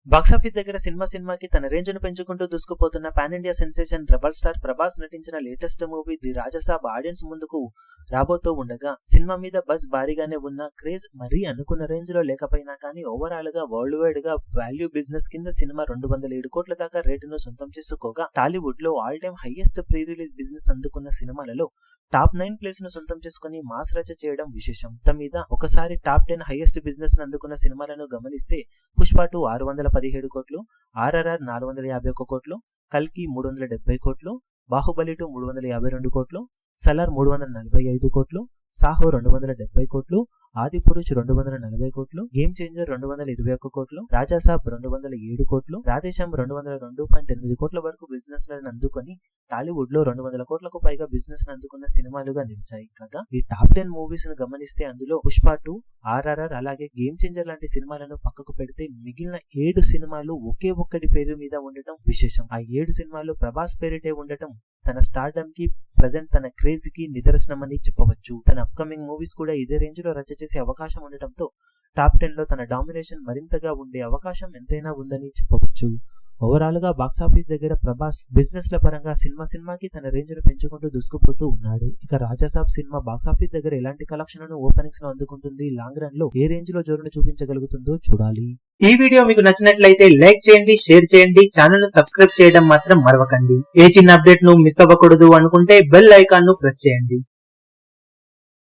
Box office దగ్గర సినిమాకి తన రేంజ్ ను పెంచుకుంటూ దూసుకుపోతున్న pan India sensation rebel star Prabhas నటించిన latest movie the Raja Saab audiences ముందుకు రాబోతూ ఉండగా సినిమా మీద బజ్ భారీగానే ఉన్న క్రేజ్ మరీ అనుకున్న రేంజ్ లో లేకపోయినా కానీ ఓవరాల్ గా వరల్డ్ వైడ్ గా వాల్యూ బిజినెస్ కింద సినిమా 207 కోట్ల దాకా రేటును సొంతం చేసుకోగా టాలీవుడ్ లో all time highest pre release business అందుకున్న సినిమాలలో టాప్ 9 ప్లేస్ ను సొంతం చేసుకుని మాస్ రచ చేయడం విశేషం. మొత్తం మీద ఒకసారి టాప్ 10 హైయెస్ట్ బిజినెస్ అందుకున్న సినిమాలను గమనిస్తే పుష్ప 2 617 కోట్లు, ఆర్ఆర్ఆర్ 451 కోట్లు, కల్కి 370 కోట్లు, బాహుబలి 2 352 కోట్లు, సలార్ 345 కోట్లు, సాహో 270 కోట్లు, ఆది పురుష్ 240 కోట్లు, గేమ్ చేంజర్ 221 కోట్లు, రాజాసాబ్ 207 కోట్లు, రాధేశ్యాం 202.8 కోట్ల వరకు బిజినెస్ లను అందుకొని టాలీవుడ్ లో 200 కోట్లకు పైగా బిజినెస్ ను అందుకున్న సినిమాలుగా నిలిచాయి. కాగా ఈ టాప్ 10 మూవీస్ ను గమనిస్తే అందులో పుష్ప 2, ఆర్ఆర్ఆర్ అలాగే గేమ్ చేంజర్ లాంటి సినిమాలను పక్కకు పెడితే మిగిలిన 7 సినిమాలు ఒకే ఒక్కటి పేరు మీద ఉండటం విశేషం. ఆ 7 సినిమాలు ప్రభాస్ పేరిటే ఉండటం తన స్టార్డమ్ కి ప్రెజెంట్ తన క్రేజ్ కి నిదర్శనమని చెప్పవచ్చు. తన అప్కమింగ్ మూవీస్ కూడా ఇదే రేంజ్ లో రచన చేసే అవకాశం ఉండటంతో టాప్ 10 లో తన డామినేషన్ మరింతగా ఉండే అవకాశం ఎంతైనా ఉందని చెప్పవచ్చు. ఓవరాల్ గా బాక్సాఫీస్ దగ్గర ప్రభాస్ బిజినెస్ ల పరంగా సినిమాకి తన రేంజ్ ను పెంచుకుంటూ దూసుకుపోతూ ఉన్నాడు. ఇక రాజాసాబ్ సినిమా బాక్సాఫీస్ దగ్గర ఎలాంటి కలెక్షన్లను ఓపెనింగ్స్ లో అందుకుంటుంది, లాంగ్ రన్ లో ఏ రేంజ్ లో జోరును చూపించగలుగుతుందో చూడాలి. ఈ వీడియో మీకు నచ్చినట్లయితే లైక్ చేయండి, షేర్ చేయండి, ఛానల్ ను సబ్స్క్రైబ్ చేయడం మాత్రం మరవకండి. ఏ చిన్న అప్డేట్ ను మిస్ అవ్వకూడదు అనుకుంటే బెల్ ఐకాన్ ను ప్రెస్ చేయండి.